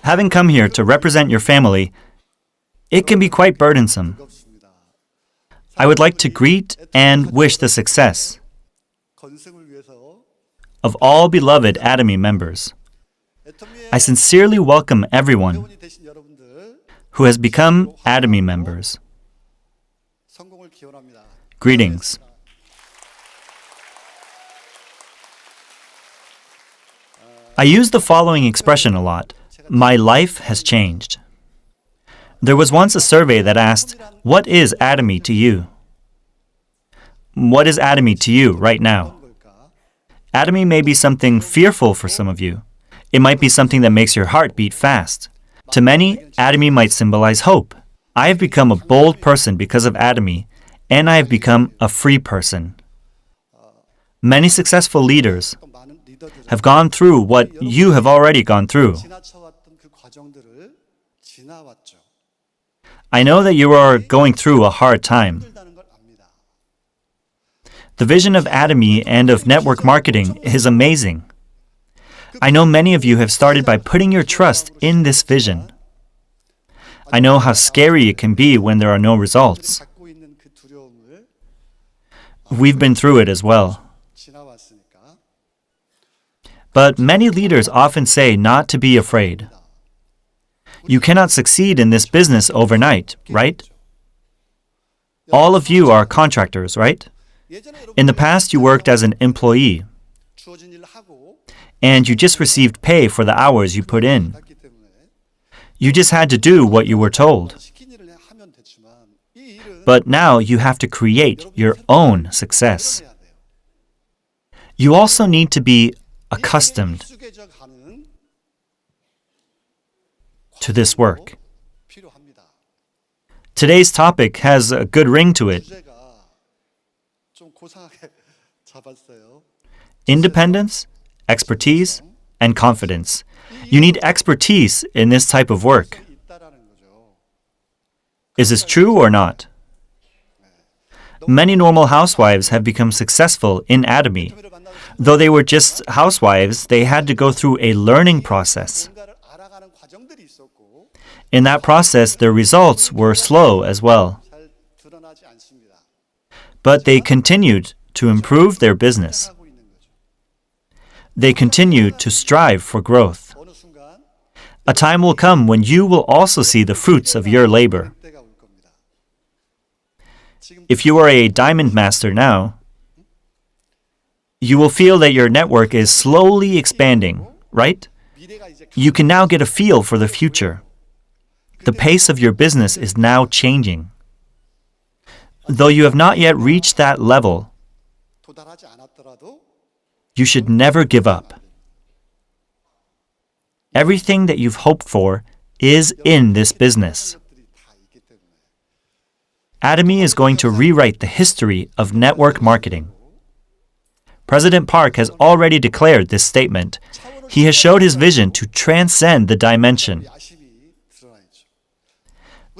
Having come here to represent your family, it can be quite burdensome. I would like to greet and wish the success of all beloved ATOMY members. I sincerely welcome everyone who has become ATOMY members. Greetings. I use the following expression a lot: my life has changed. There was once a survey that asked, what is ATOMY to you? What is ATOMY to you right now? ATOMY may be something fearful for some of you. It might be something that makes your heart beat fast. To many, ATOMY might symbolize hope. I have become a bold person because of ATOMY, and I have become a free person. Many successful leaders have gone through what you have already gone through. I know that you are going through a hard time. The vision of ATOMY and of network marketing is amazing. I know many of you have started by putting your trust in this vision. I know how scary it can be when there are no results. We've been through it as well. But many leaders often say not to be afraid. You cannot succeed in this business overnight, right? All of you are contractors, right? In the past, you worked as an employee, and you just received pay for the hours you put in. You just had to do what you were told. But now you have to create your own success. You also need to be accustomed to this work. Today's topic has a good ring to it. Independence, expertise, and confidence. You need expertise in this type of work. Is this true or not? Many normal housewives have become successful in ATOMY. Though they were just housewives, they had to go through a learning process. In that process, their results were slow as well. But they continued to improve their business. They continued to strive for growth. A time will come when you will also see the fruits of your labor. If you are a diamond master now, you will feel that your network is slowly expanding, right? You can now get a feel for the future. The pace of your business is now changing. Though you have not yet reached that level, you should never give up. Everything that you've hoped for is in this business. ATOMY is going to rewrite the history of network marketing. President Park has already declared this statement. He has showed his vision to transcend the dimension.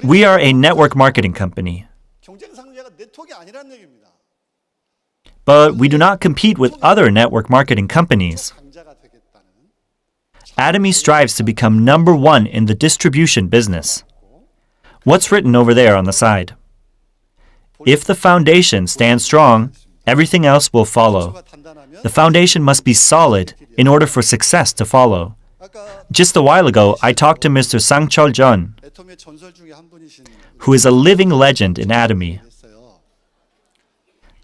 We are a network marketing company. But we do not compete with other network marketing companies. ATOMY strives to become number one in the distribution business. What's written over there on the side? If the foundation stands strong, everything else will follow. The foundation must be solid in order for success to follow. Just a while ago, I talked to Mr. Sang Chul-jeon, who is a living legend in ATOMY.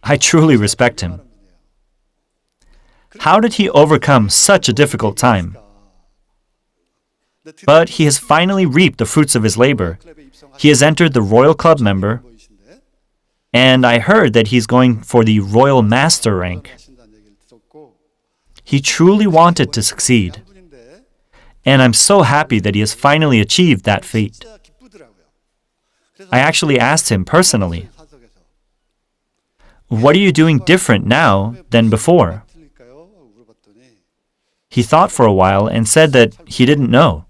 I truly respect him. How did he overcome such a difficult time? But he has finally reaped the fruits of his labor. He has entered the Royal Club member, and I heard that he's going for the Royal Master rank. He truly wanted to succeed, and I'm so happy that he has finally achieved that feat. I actually asked him personally, what are you doing different now than before? He thought for a while and said that he didn't know.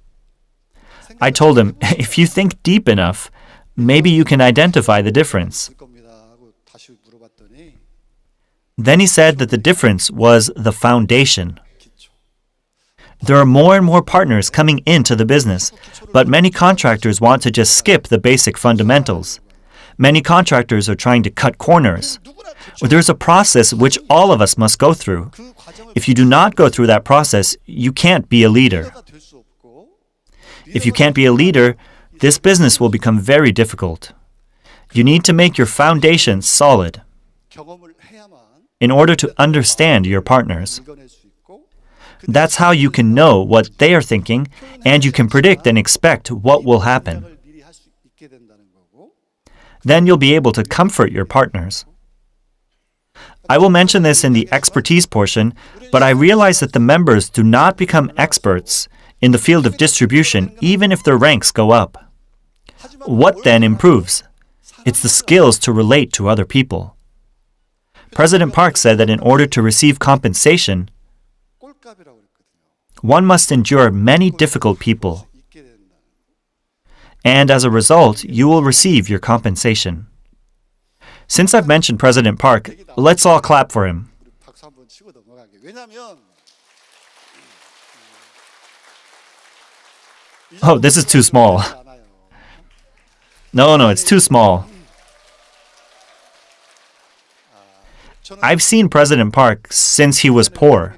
I told him, if you think deep enough, maybe you can identify the difference. Then he said that the difference was the foundation. There are more and more partners coming into the business, but many contractors want to just skip the basic fundamentals. Many contractors are trying to cut corners. There's a process which all of us must go through. If you do not go through that process, you can't be a leader. If you can't be a leader, this business will become very difficult. You need to make your foundation solid in order to understand your partners. That's how you can know what they are thinking, and you can predict and expect what will happen. Then you'll be able to comfort your partners. I will mention this in the expertise portion, but I realize that the members do not become experts in the field of distribution even if their ranks go up. What then improves? It's the skills to relate to other people. President Park said that in order to receive compensation, one must endure many difficult people. And as a result, you will receive your compensation. Since I've mentioned President Park, let's all clap for him. Oh, this is too small. No, it's too small. I've seen President Park since he was poor.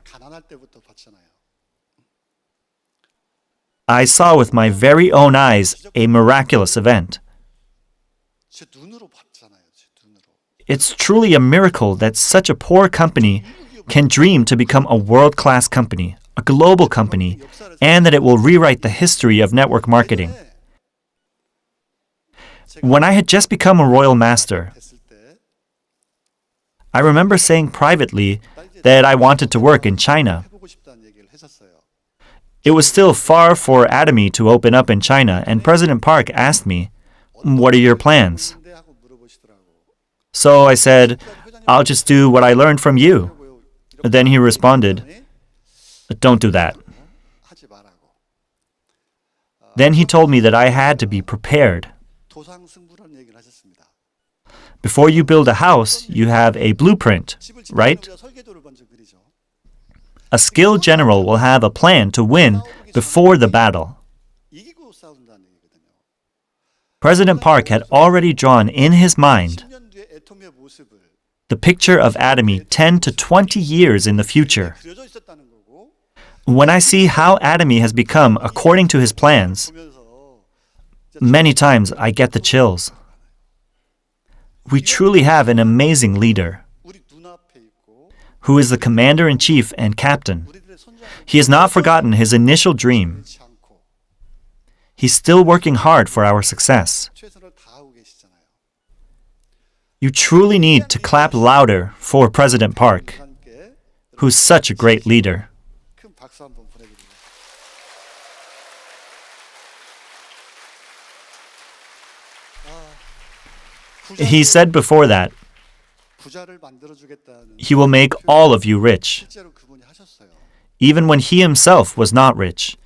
I saw with my very own eyes a miraculous event. It's truly a miracle that such a poor company can dream to become a world-class company, a global company, and that it will rewrite the history of network marketing. When I had just become a royal master, I remember saying privately that I wanted to work in China. It was still far for ATOMY to open up in China, and President Park asked me, "What are your plans?" So I said, "I'll just do what I learned from you." Then he responded, "Don't do that." Then he told me that I had to be prepared. Before you build a house, you have a blueprint, right? A skilled general will have a plan to win before the battle. President Park had already drawn in his mind the picture of ATOMY 10 to 20 years in the future. When I see how ATOMY has become according to his plans, many times I get the chills. We truly have an amazing leader who is the commander-in-chief and captain. He has not forgotten his initial dream. He's still working hard for our success. You truly need to clap louder for President Park, who's such a great leader. He said before that, he will make all of you rich, even when he himself was not rich.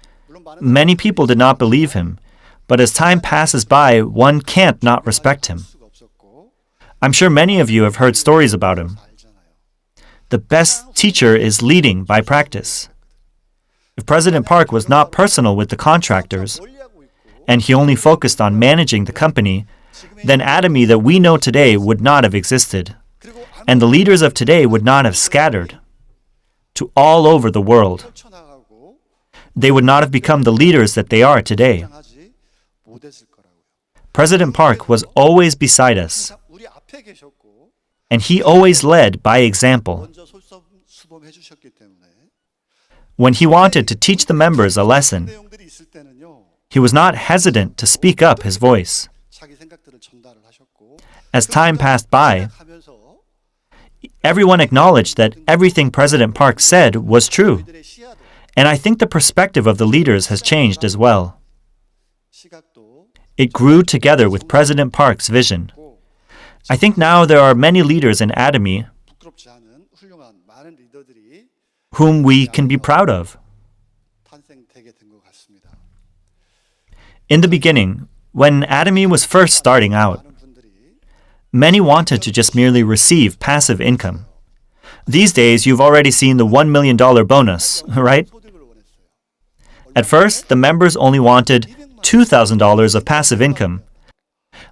Many people did not believe him, but as time passes by, one can't not respect him. I'm sure many of you have heard stories about him. The best teacher is leading by practice. If President Park was not personal with the contractors, and he only focused on managing the company, then ATOMY that we know today would not have existed, and the leaders of today would not have scattered to all over the world. They would not have become the leaders that they are today. President Park was always beside us, and he always led by example. When he wanted to teach the members a lesson, he was not hesitant to speak up his voice. As time passed by, everyone acknowledged that everything President Park said was true. And I think the perspective of the leaders has changed as well. It grew together with President Park's vision. I think now there are many leaders in ATOMY whom we can be proud of. In the beginning, when ATOMY was first starting out, many wanted to just merely receive passive income. These days, you've already seen the $1 million bonus, right? At first, the members only wanted $2,000 of passive income.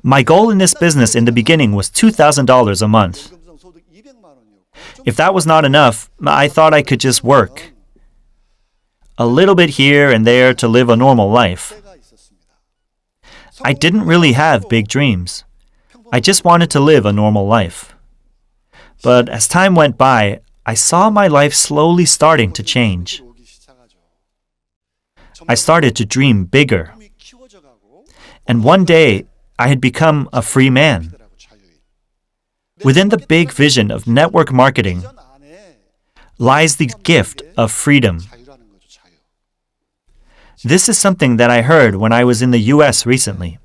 My goal in this business in the beginning was $2,000 a month. If that was not enough, I thought I could just work a little bit here and there to live a normal life. I didn't really have big dreams. I just wanted to live a normal life. But as time went by, I saw my life slowly starting to change. I started to dream bigger. And one day, I had become a free man. Within the big vision of network marketing lies the gift of freedom. This is something that I heard when I was in the US recently.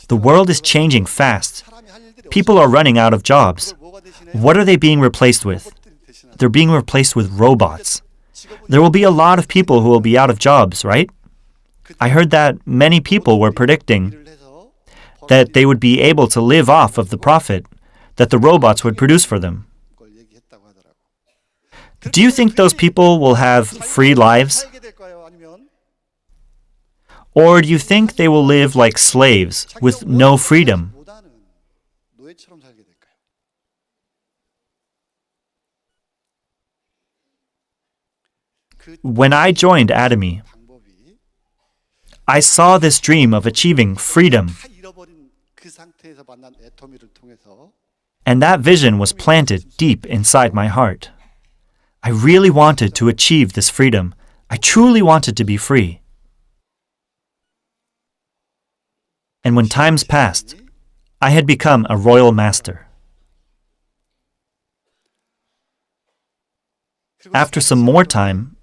The world is changing fast. People are running out of jobs. What are they being replaced with? They're being replaced with robots. There will be a lot of people who will be out of jobs, right? I heard that many people were predicting that they would be able to live off of the profit that the robots would produce for them. Do you think those people will have free lives? Or do you think they will live like slaves with no freedom? When I joined ATOMY, I saw this dream of achieving freedom. And that vision was planted deep inside my heart. I really wanted to achieve this freedom. I truly wanted to be free. And when times passed, I had become a royal master. After some more time,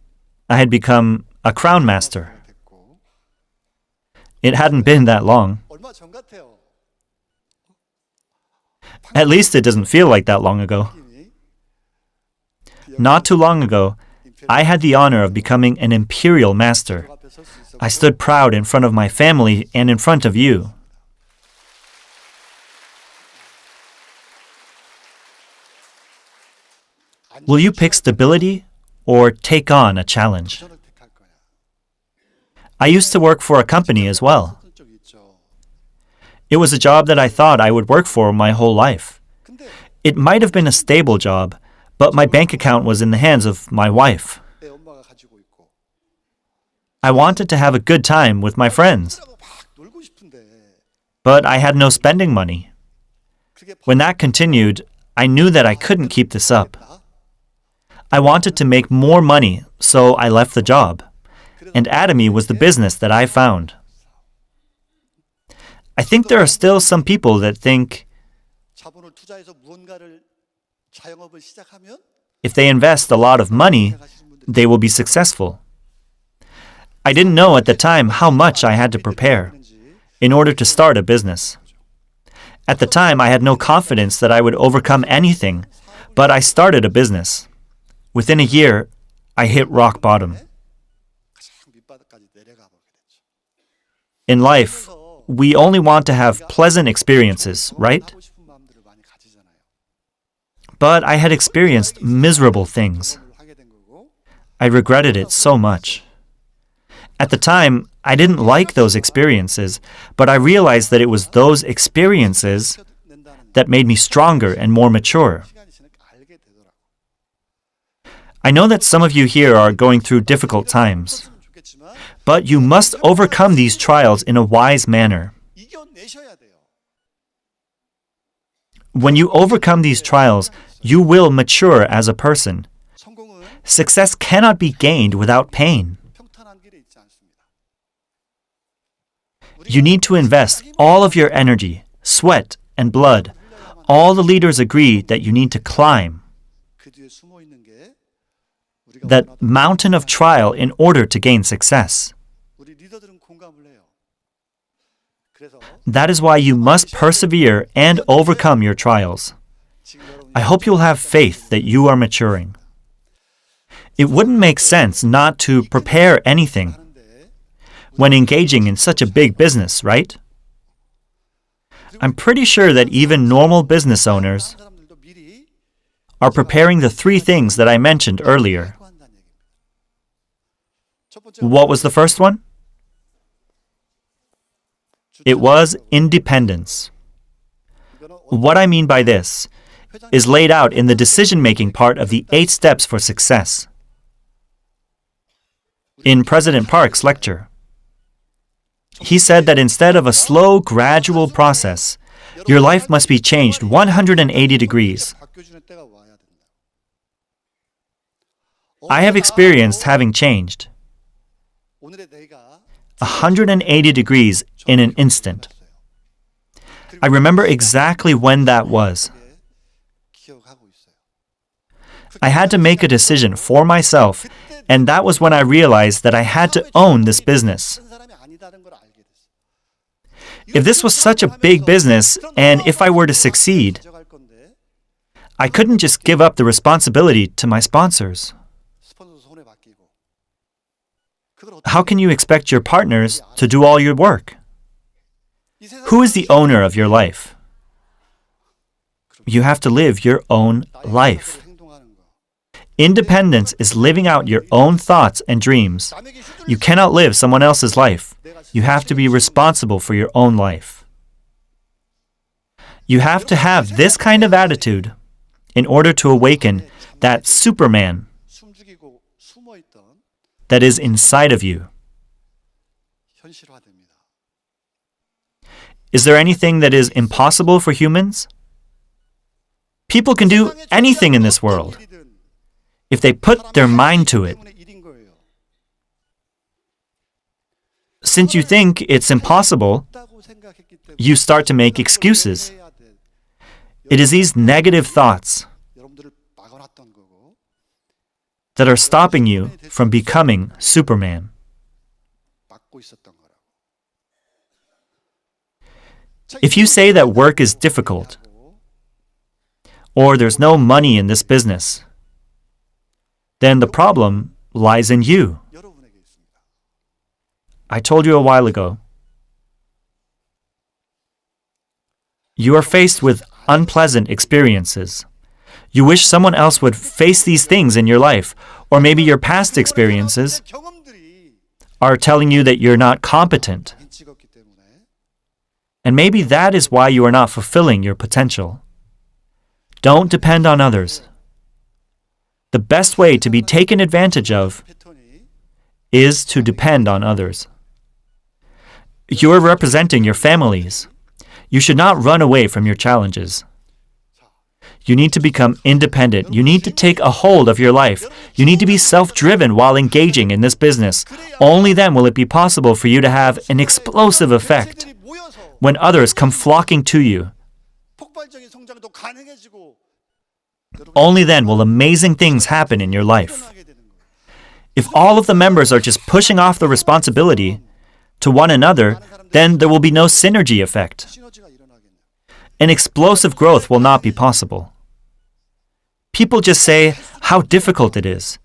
I had become a crown master. It hadn't been that long. At least it doesn't feel like that long ago. Not too long ago, I had the honor of becoming an Imperial master. I stood proud in front of my family and in front of you. Will you pick stability or take on a challenge? I used to work for a company as well. It was a job that I thought I would work for my whole life. It might have been a stable job, but my bank account was in the hands of my wife. I wanted to have a good time with my friends, but I had no spending money. When that continued, I knew that I couldn't keep this up. I wanted to make more money, so I left the job, and ATOMY was the business that I found. I think there are still some people that think if they invest a lot of money, they will be successful. I didn't know at the time how much I had to prepare in order to start a business. At the time, I had no confidence that I would overcome anything, but I started a business. Within a year, I hit rock bottom. In life, we only want to have pleasant experiences, right? But I had experienced miserable things. I regretted it so much. At the time, I didn't like those experiences, but I realized that it was those experiences that made me stronger and more mature. I know that some of you here are going through difficult times, but you must overcome these trials in a wise manner. When you overcome these trials, you will mature as a person. Success cannot be gained without pain. You need to invest all of your energy, sweat, and blood. All the leaders agree that you need to climb that mountain of trial in order to gain success. That is why you must persevere and overcome your trials. I hope you'll have faith that you are maturing. It wouldn't make sense not to prepare anything when engaging in such a big business, right? I'm pretty sure that even normal business owners are preparing the 3 things that I mentioned earlier. What was the first one? It was independence. What I mean by this is laid out in the decision-making part of the 8 steps for success. In President Park's lecture, he said that instead of a slow, gradual process, your life must be changed 180 degrees. I have experienced having changed 180 degrees in an instant. I remember exactly when that was. I had to make a decision for myself, and that was when I realized that I had to own this business. If this was such a big business, and if I were to succeed, I couldn't just give up the responsibility to my sponsors. How can you expect your partners to do all your work? Who is the owner of your life? You have to live your own life. Independence is living out your own thoughts and dreams. You cannot live someone else's life. You have to be responsible for your own life. You have to have this kind of attitude in order to awaken that Superman that is inside of you. Is there anything that is impossible for humans? People can do anything in this world if they put their mind to it. Since you think it's impossible, you start to make excuses. It is these negative thoughts that are stopping you from becoming Superman. If you say that work is difficult, or there's no money in this business, then the problem lies in you. I told you a while ago, you are faced with unpleasant experiences. You wish someone else would face these things in your life, or maybe your past experiences are telling you that you're not competent. And maybe that is why you are not fulfilling your potential. Don't depend on others. The best way to be taken advantage of is to depend on others. You are representing your families. You should not run away from your challenges. You need to become independent. You need to take a hold of your life. You need to be self-driven while engaging in this business. Only then will it be possible for you to have an explosive effect when others come flocking to you. Only then will amazing things happen in your life. If all of the members are just pushing off the responsibility to one another, then there will be no synergy effect. An explosive growth will not be possible. People just say how difficult it is.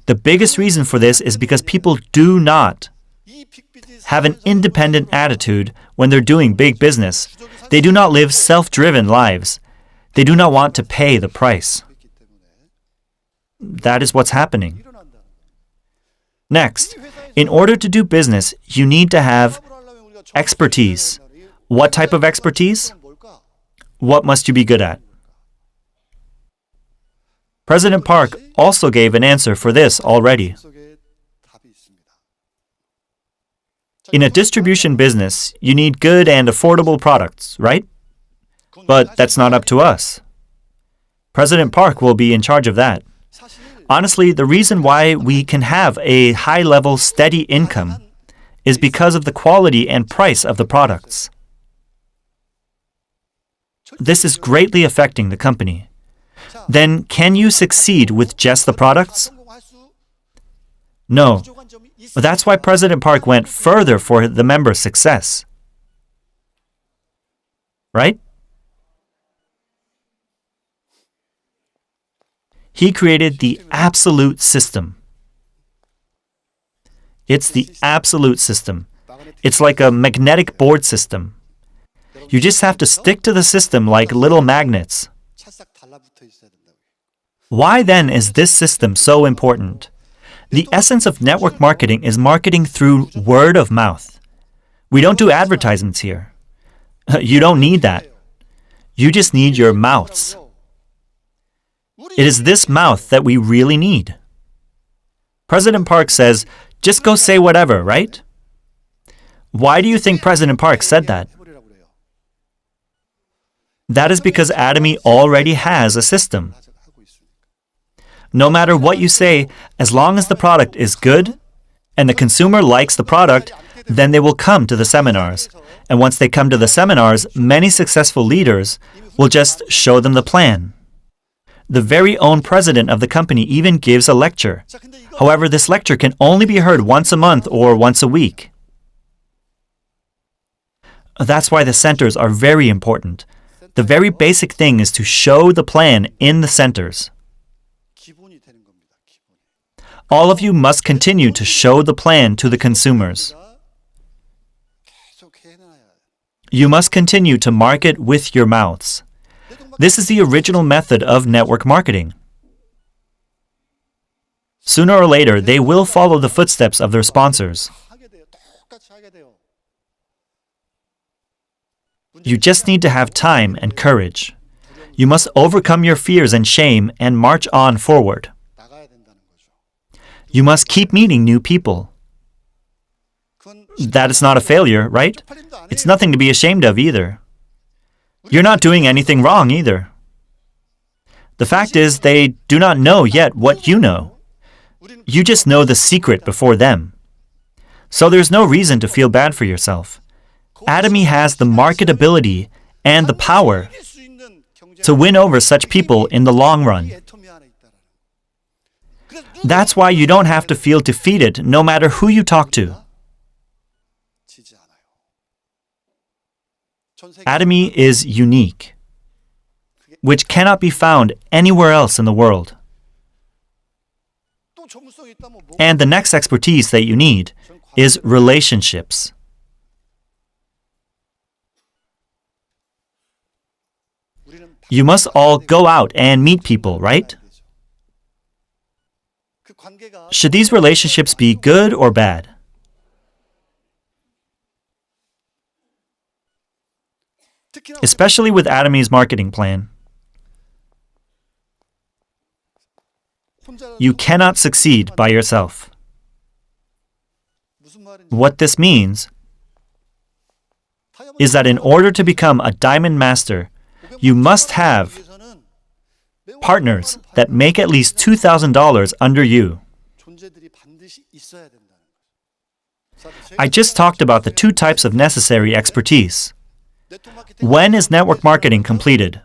The biggest reason for this is because people do not have an independent attitude when they're doing big business. They do not live self-driven lives. They do not want to pay the price. That is what's happening. Next, in order to do business, you need to have expertise. What type of expertise? What must you be good at? President Park also gave an answer for this already. In a distribution business, you need good and affordable products, right? But that's not up to us. President Park will be in charge of that. Honestly, the reason why we can have a high-level, steady income is because of the quality and price of the products. This is greatly affecting the company. Then, can you succeed with just the products? No. That's why President Park went further for the members' success. Right? He created the absolute system. It's the absolute system. It's like a magnetic board system. You just have to stick to the system like little magnets. Why then is this system so important? The essence of network marketing is marketing through word of mouth. We don't do advertisements here. You don't need that. You just need your mouths. It is this mouth that we really need. President Park says, just go say whatever, right? Why do you think President Park said that? That is because ATOMY already has a system. No matter what you say, as long as the product is good and the consumer likes the product, then they will come to the seminars. And once they come to the seminars, many successful leaders will just show them the plan. The very own president of the company even gives a lecture. However, this lecture can only be heard once a month or once a week. That's why the centers are very important. The very basic thing is to show the plan in the centers. All of you must continue to show the plan to the consumers. You must continue to market with your mouths. This is the original method of network marketing. Sooner or later, they will follow the footsteps of their sponsors. You just need to have time and courage. You must overcome your fears and shame and march on forward. You must keep meeting new people. That is not a failure, right? It's nothing to be ashamed of either. You're not doing anything wrong either. The fact is, they do not know yet what you know. You just know the secret before them. So there's no reason to feel bad for yourself. ATOMY has the marketability and the power to win over such people in the long run. That's why you don't have to feel defeated no matter who you talk to. ATOMY is unique, which cannot be found anywhere else in the world. And the next expertise that you need is relationships. You must all go out and meet people, right? Should these relationships be good or bad? Especially with ATOMY's marketing plan. You cannot succeed by yourself. What this means is that in order to become a diamond master, you must have partners that make at least $2,000 under you. I just talked about the two types of necessary expertise. When is network marketing completed?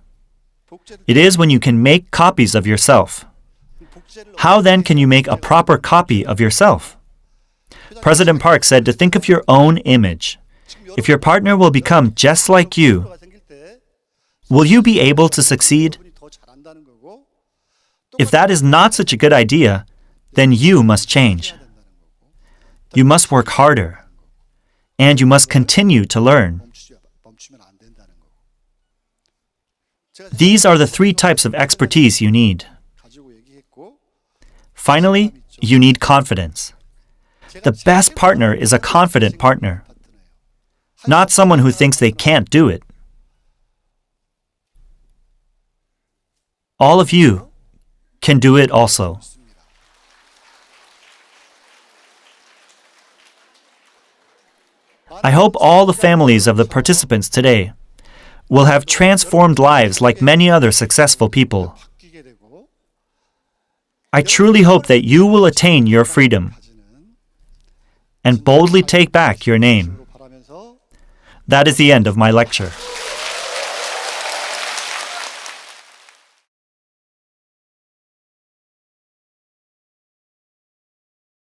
It is when you can make copies of yourself. How then can you make a proper copy of yourself? President Park said to think of your own image. If your partner will become just like you, will you be able to succeed? If that is not such a good idea, then you must change. You must work harder, and you must continue to learn. These are the three types of expertise you need. Finally, you need confidence. The best partner is a confident partner, not someone who thinks they can't do it. All of you can do it also. I hope all the families of the participants today will have transformed lives like many other successful people. I truly hope that you will attain your freedom and boldly take back your name. That is the end of my lecture.